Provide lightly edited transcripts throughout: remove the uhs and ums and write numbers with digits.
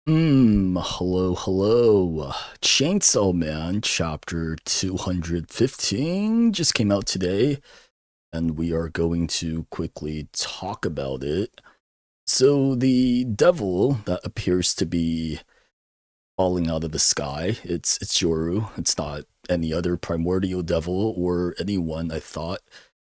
Hello. Chainsaw Man chapter 215 just came out today, and we are going to quickly talk about it. So, the devil that appears to be falling out of the sky, it's Yoru. It's not any other primordial devil or anyone, I thought.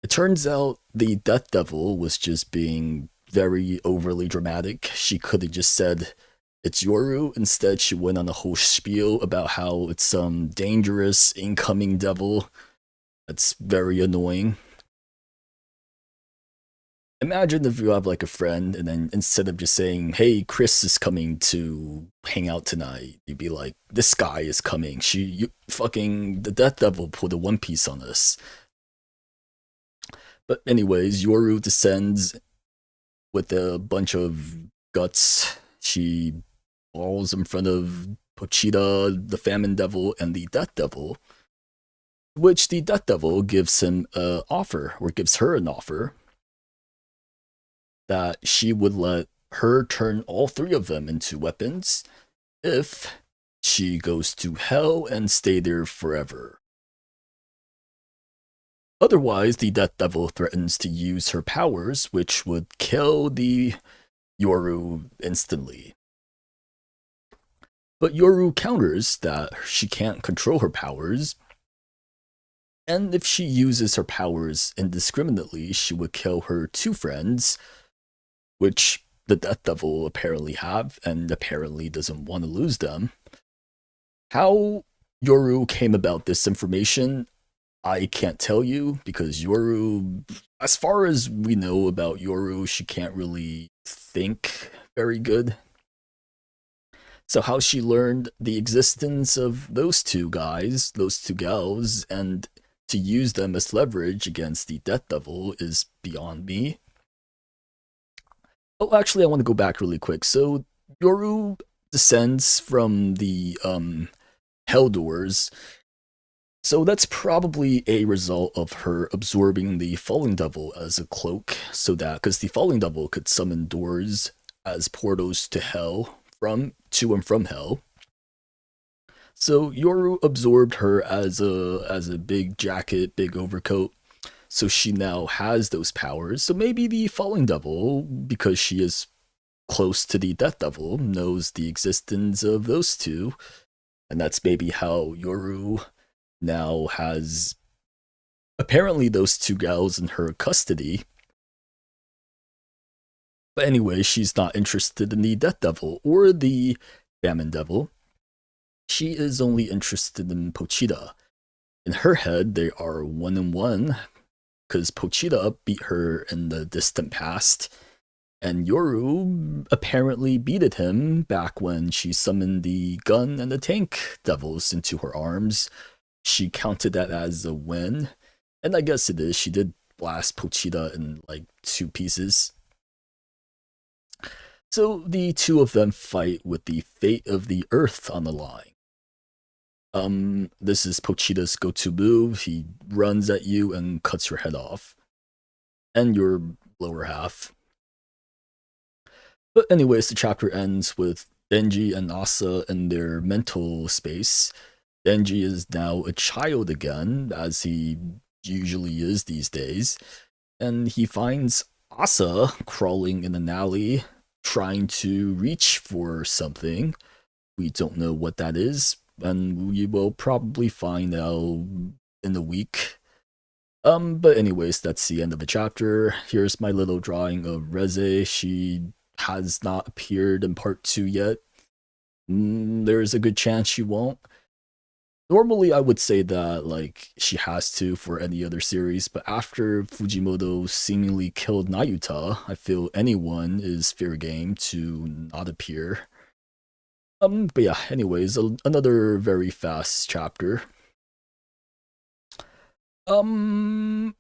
It turns out the Death Devil was just being very overly dramatic. She could have just said, it's Yoru. Instead, she went on a whole spiel about how it's some dangerous incoming devil that's very annoying. Imagine if you have like a friend, and then instead of just saying, "Hey, Chris is coming to hang out tonight," you'd be like, "This guy is coming. You fucking the Death Devil pulled a One Piece on us." But anyways, Yoru descends with a bunch of guts. She falls in front of Pochita, the Famine Devil, and the Death Devil, which the Death Devil gives him an offer, or gives her an offer, that she would let her turn all three of them into weapons if she goes to hell and stay there forever. Otherwise, the Death Devil threatens to use her powers, which would kill the Yoru instantly. But Yoru counters that she can't control her powers, and if she uses her powers indiscriminately, she would kill her two friends, which the Death Devil apparently have, and apparently doesn't want to lose them. How Yoru came about this information, I can't tell you, because Yoru, as far as we know about Yoru, she can't really think very good. So how she learned the existence of those two guys, those two gals, and to use them as leverage against the Death Devil is beyond me. Oh, actually, I want to go back really quick. So Yoru descends from the Hell Doors. So that's probably a result of her absorbing the Falling Devil as a cloak, so that because the Falling Devil could summon doors as portals to hell, from to and from hell. So Yoru absorbed her as a big jacket, big overcoat. So she now has those powers. So maybe the Falling Devil, because she is close to the Death Devil, knows the existence of those two. And that's maybe how Yoru now has apparently those two gals in her custody. But anyway, she's not interested in the Death Devil or the Famine Devil. She is only interested in Pochita. In her head, they are one and one, because Pochita beat her in the distant past, and Yoru apparently beated him back when she summoned the gun and the tank devils into her arms. She counted that as a win, and I guess it is. She did blast Pochita in like two pieces. So the two of them fight with the fate of the Earth on the line. This is Pochita's go-to move. He runs at you and cuts your head off, and your lower half. But anyways, the chapter ends with Denji and Asa in their mental space. Denji is now a child again, as he usually is these days, and he finds Asa crawling in an alley, trying to reach for something. We don't know what that is, and we will probably find out in a week. But anyways, that's the end of the chapter. Here's my little drawing of Reze. She has not appeared in part 2 yet. There's a good chance she won't. Normally, I would say that like she has to for any other series, but after Fujimoto seemingly killed Nayuta, I feel anyone is fair game to not appear. But yeah, anyways, another very fast chapter. It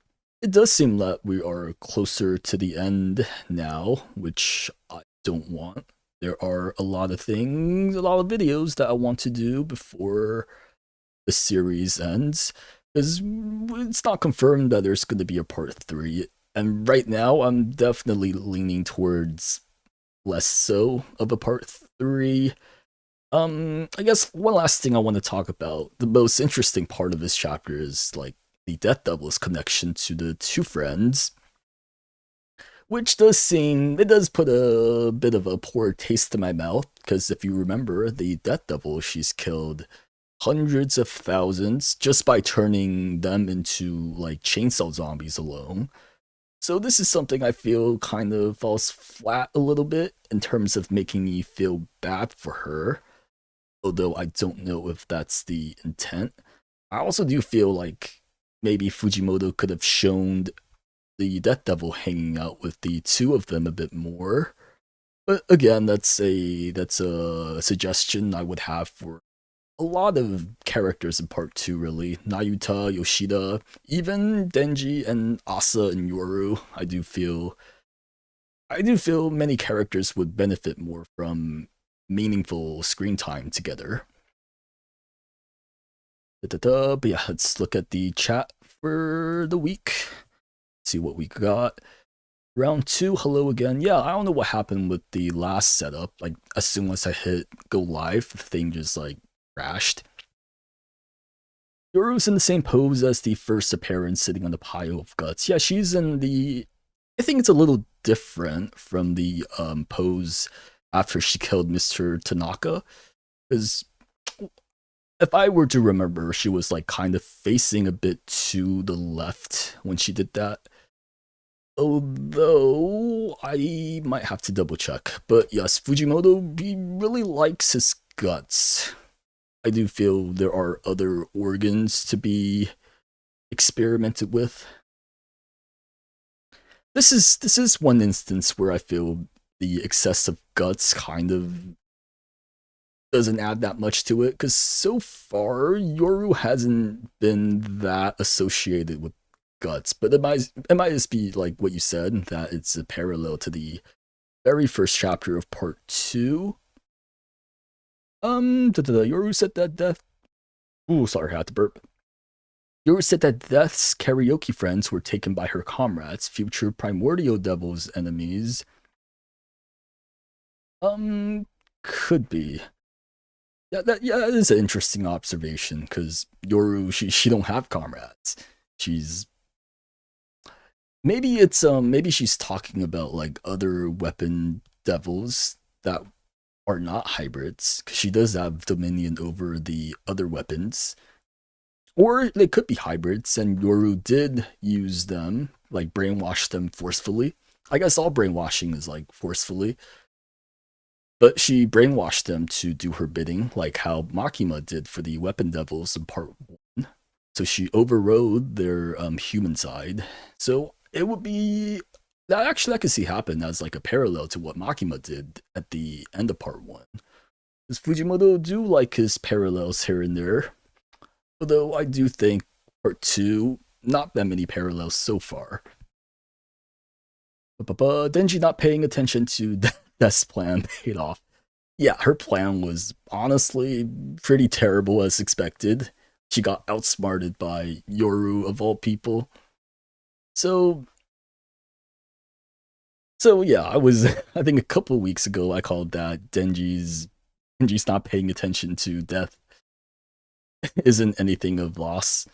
does seem that we are closer to the end now, which I don't want. There are a lot of things, a lot of videos that I want to do before the series ends, because it's not confirmed that there's going to be a part 3. And right now, I'm definitely leaning towards less so of a part 3. I guess one last thing I want to talk about. The most interesting part of this chapter is like the Death Devil's connection to the two friends, which does put a bit of a poor taste in my mouth, because if you remember, the Death Devil, she's killed hundreds of thousands just by turning them into like chainsaw zombies alone. So this is something I feel kind of falls flat a little bit in terms of making me feel bad for her, although I don't know if that's the intent. I also do feel like maybe Fujimoto could have shown the Death Devil hanging out with the two of them a bit more. But again, that's a suggestion I would have for a lot of characters in part 2, really. Nayuta, Yoshida, even Denji and Asa and Yoru. I do feel many characters would benefit more from meaningful screen time together. But yeah, let's look at the chat for the week. See what we got. Round 2, hello again. Yeah, I don't know what happened with the last setup. Like, as soon as I hit go live, the thing just like crashed. Yoru's in the same pose as the first appearance, sitting on the pile of guts. Yeah, she's in the. I think it's a little different from the pose after she killed Mr. Tanaka, because if I were to remember, she was like kind of facing a bit to the left when she did that. Although I might have to double check. But yes, Fujimoto, he really likes his guts. I do feel there are other organs to be experimented with. This is one instance where I feel the excessive guts kind of doesn't add that much to it, because so far Yoru hasn't been that associated with guts, but it might just be like what you said, that it's a parallel to the very first chapter of part 2. Yoru said that death. Ooh, sorry, I had to burp. Yoru said that Death's karaoke friends were taken by her comrades, future primordial devil's enemies. Could be. That is an interesting observation, because Yoru, she don't have comrades. She's maybe she's talking about like other weapon devils that are not hybrids, because she does have dominion over the other weapons. Or they could be hybrids, and Yoru did use them, like brainwash them forcefully. I guess all brainwashing is like forcefully. But she brainwashed them to do her bidding, like how Makima did for the weapon devils in part 1. So she overrode their human side. So it would be that actually I could see happen as like a parallel to what Makima did at the end of part 1. Because Fujimoto do like his parallels here and there. Although I do think part 2, not that many parallels so far. Denji not paying attention to Death's plan paid off. Yeah, her plan was honestly pretty terrible as expected. She got outsmarted by Yoru of all people. So yeah, I think a couple of weeks ago I called that Denji's not paying attention to Death isn't anything of loss.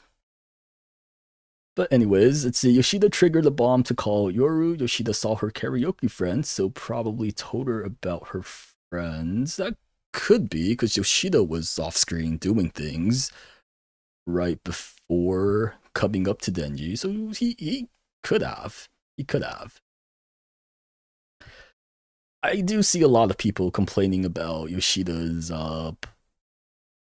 But anyways, let's see. Yoshida triggered the bomb to call Yoru. Yoshida saw her karaoke friends, so probably told her about her friends. That could be, because Yoshida was off screen doing things right before coming up to Denji. So he could have. He could have. I do see a lot of people complaining about Yoshida's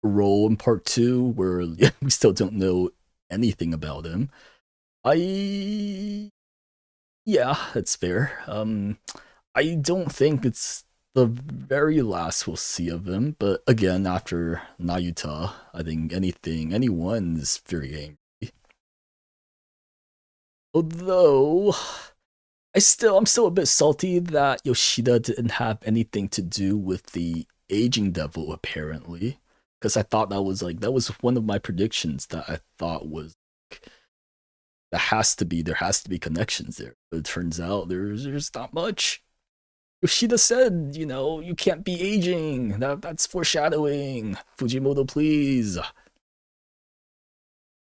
role in part 2, where we still don't know anything about him. Yeah, that's fair. I don't think it's the very last we'll see of him, but again, after Nayuta, I think anyone is very angry. Although I'm still a bit salty that Yoshida didn't have anything to do with the aging devil, apparently, because I thought that was one of my predictions, that I thought was there has to be connections there. But it turns out there's not much. Yoshida said, you can't be aging. That's foreshadowing. Fujimoto, please.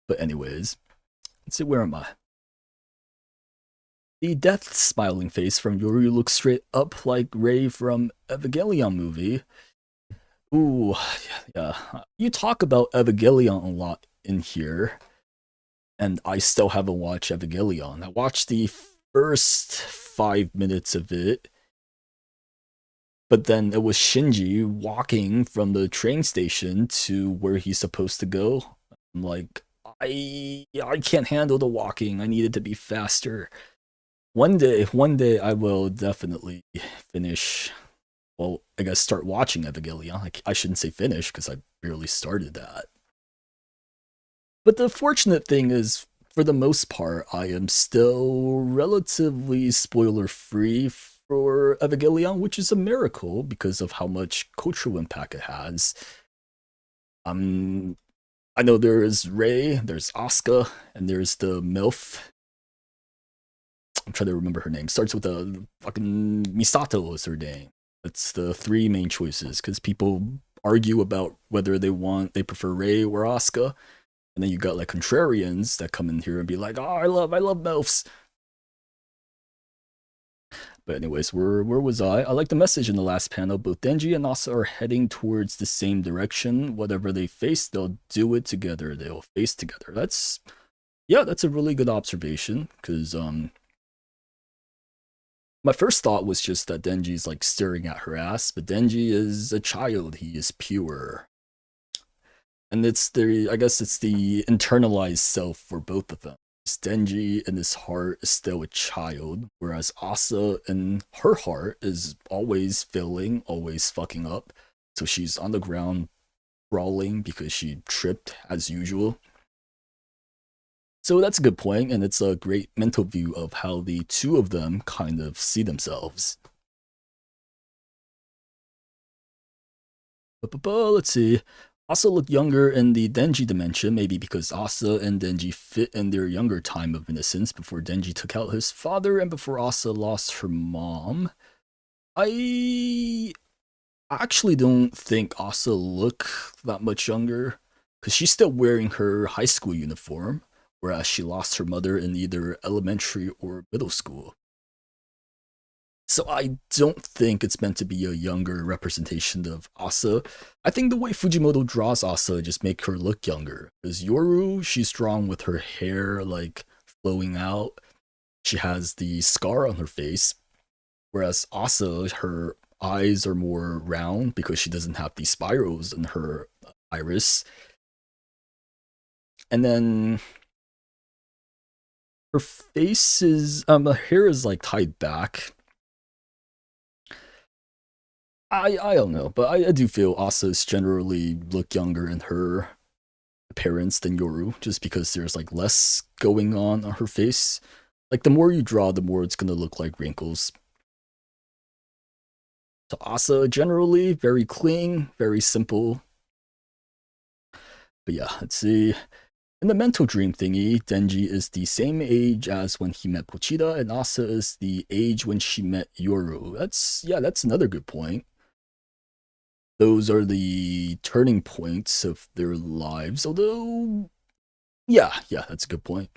But anyways, let's see, where am I? The death smiling face from Yoru looks straight up like Rei from Evangelion movie. Ooh, yeah. You talk about Evangelion a lot in here, and I still haven't watched Evangelion. I watched the first 5 minutes of it, but then it was Shinji walking from the train station to where he's supposed to go. I'm like, I can't handle the walking. I need it to be faster. One day I will definitely finish. Well, I guess start watching Evangelion. I shouldn't say finish because I barely started that. But the fortunate thing is, for the most part, I am still relatively spoiler free for Evangelion, which is a miracle because of how much cultural impact it has. I know there is Rei, there's Asuka, and there's the MILF. I'm trying to remember her name. Starts with a fucking Misato is her name. That's the three main choices because people argue about whether they prefer Rei or Asuka, and then you got like contrarians that come in here and be like, "Oh, I love MILFs." But anyways, where was I? I like the message in the last panel. Both Denji and Asa are heading towards the same direction. Whatever they face, they'll do it together. They'll face together. That's a really good observation because my first thought was just that Denji's like staring at her ass, but Denji is a child. He is pure. And I guess it's the internalized self for both of them. Denji in his heart is still a child, whereas Asa in her heart is always failing, always fucking up. So she's on the ground crawling because she tripped as usual. So that's a good point, and it's a great mental view of how the two of them kind of see themselves. Let's see. Asa looked younger in the Denji dimension, maybe because Asa and Denji fit in their younger time of innocence before Denji took out his father and before Asa lost her mom. I actually don't think Asa look that much younger because she's still wearing her high school uniform, whereas she lost her mother in either elementary or middle school. So I don't think it's meant to be a younger representation of Asa. I think the way Fujimoto draws Asa just make her look younger. Because Yoru, she's drawn with her hair like flowing out. She has the scar on her face. Whereas Asa, her eyes are more round because she doesn't have these spirals in her iris. And then her face is her hair is like tied back. I don't know, but I do feel Asa's generally look younger in her appearance than Yoru, just because there's like less going on her face. Like the more you draw, the more it's gonna look like wrinkles. So Asa generally very clean, very simple. But yeah, let's see. In the mental dream thingy, Denji is the same age as when he met Pochita, and Asa is the age when she met Yoru. That's another good point. Those are the turning points of their lives. Although, yeah, that's a good point.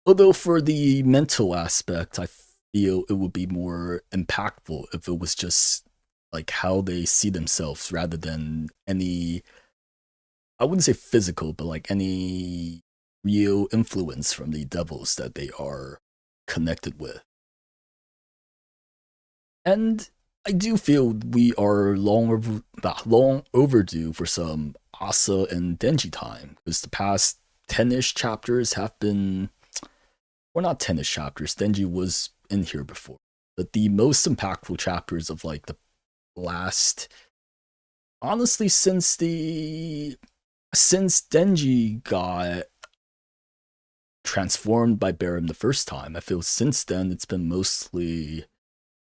Although for the mental aspect, I feel it would be more impactful if it was just like how they see themselves rather than any, I wouldn't say physical, but like any real influence from the devils that they are connected with. And I do feel we are long overdue for some Asa and Denji time, because the past 10-ish chapters have been, well, not 10-ish chapters, Denji was in here before, but the most impactful chapters of like the last, honestly, since Denji got transformed by Barem the first time, I feel since then it's been mostly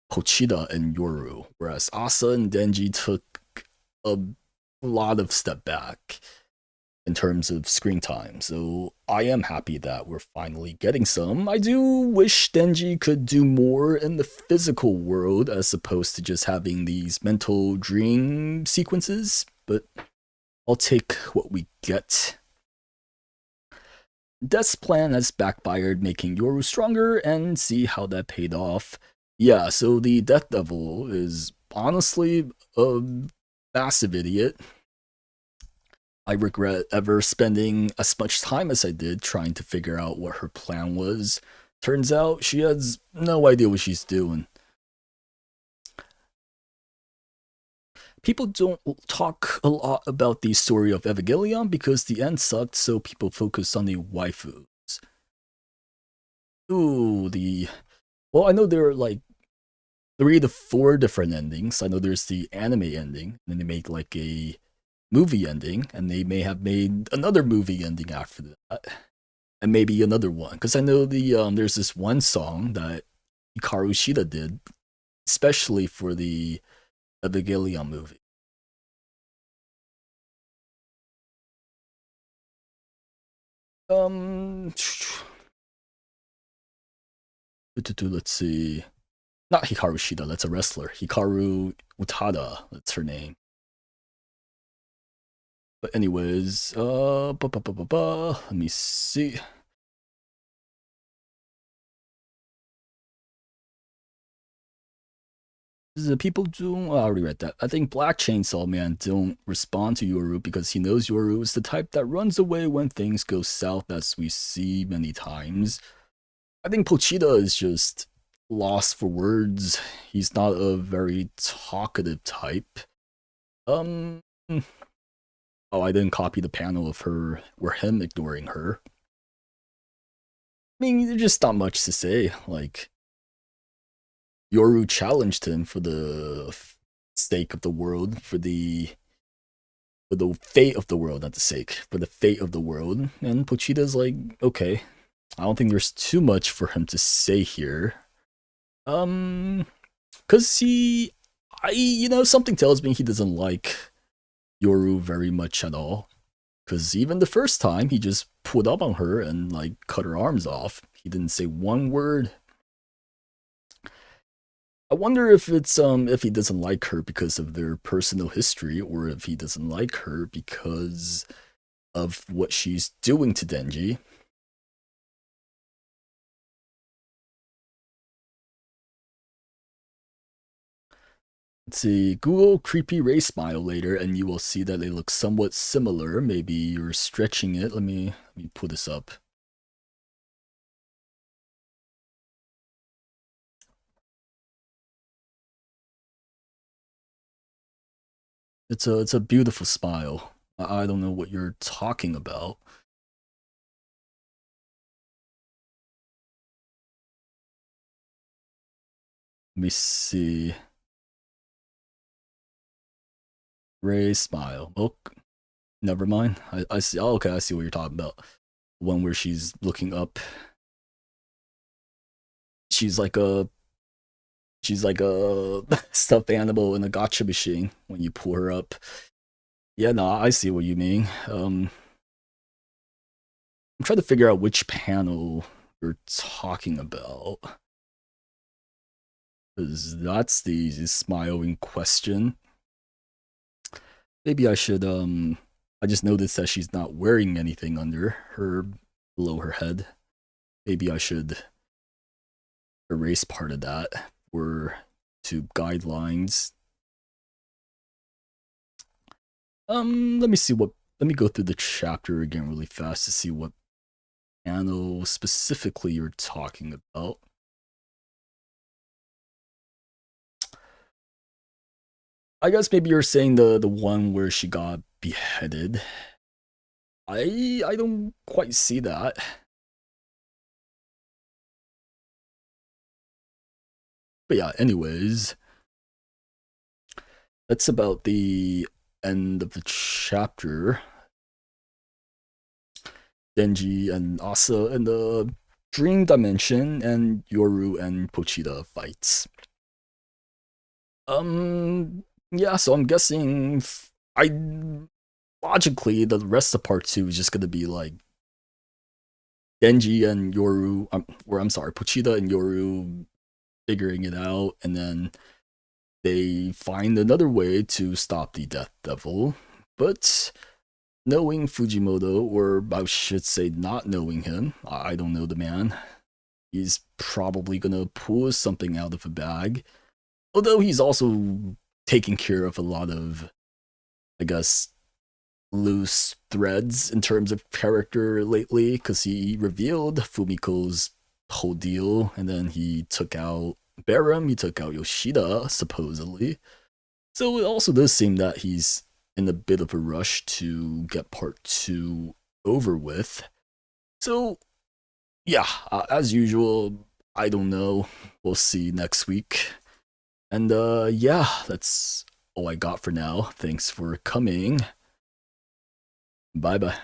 Pochita and Yoru, whereas Asa and Denji took a lot of step back. in terms of screen time. So I am happy that we're finally getting some. I do wish Denji could do more in the physical world as opposed to just having these mental dream sequences, but I'll take what we get. Death's plan has backfired, making Yoru stronger, and see how that paid off. Yeah, so the Death Devil is honestly a massive idiot. I regret ever spending as much time as I did trying to figure out what her plan was. Turns out she has no idea what she's doing. People don't talk a lot about the story of Evangelion because the end sucked, so people focus on the waifus. Ooh, well, I know there are like 3 to 4 different endings. I know there's the anime ending, and then they make like a movie ending, and they may have made another movie ending after that, and maybe another one. Because I know there's this one song that Hikaru Shida did, especially for the Evangelion movie. Let's see. Not Hikaru Shida, that's a wrestler. Hikaru Utada, that's her name. But anyways, let me see. The people do. I already read that. I think Black Chainsaw Man don't respond to Yoru because he knows Yoru is the type that runs away when things go south, as we see many times. I think Pochita is just lost for words. He's not a very talkative type. Oh, I didn't copy the panel of her or him ignoring her. I mean, there's just not much to say. Like, Yoru challenged him for the sake of the world, for the fate of the world, not the sake, for the fate of the world. And Pochita's like, okay, I don't think there's too much for him to say here. Cause something tells me he doesn't like Yoru very much at all. Cause even the first time, he just pulled up on her and like cut her arms off. He didn't say one word. I wonder if it's if he doesn't like her because of their personal history, or if he doesn't like her because of what she's doing to Denji. Let's see, Google creepy Ray smile later, and you will see that they look somewhat similar. Maybe you're stretching it. Let me pull this up. It's a beautiful smile. I don't know what you're talking about. Let me see. Ray smile. Oh, never mind. I see. Oh, okay, I see what you're talking about. One where she's looking up. She's like a stuffed animal in a gotcha machine when you pull her up. Yeah, no, I see what you mean. I'm trying to figure out which panel you're talking about. Because that's the smile in question. Maybe I should, I just noticed that she's not wearing anything under her, below her head. Maybe I should erase part of that for YouTube guidelines. Let me go through the chapter again really fast to see what panel specifically you're talking about. I guess maybe you're saying the one where she got beheaded. I don't quite see that. But yeah, anyways, that's about the end of the chapter. Denji and Asa in the dream dimension, and Yoru and Pochita fights. Yeah, so I'm guessing logically, the rest of part 2 is just gonna be like Denji and Yoru, or I'm sorry, Pochita and Yoru figuring it out, and then they find another way to stop the Death Devil. But knowing Fujimoto, or I should say not knowing him, I don't know the man, he's probably gonna pull something out of a bag. Although he's also taking care of a lot of, I guess, loose threads in terms of character lately, because he revealed Fumiko's whole deal, and then he took out Barum, he took out Yoshida, supposedly. So it also does seem that he's in a bit of a rush to get part 2 over with. So, yeah, as usual, I don't know. We'll see next week. And yeah, that's all I got for now. Thanks for coming. Bye bye.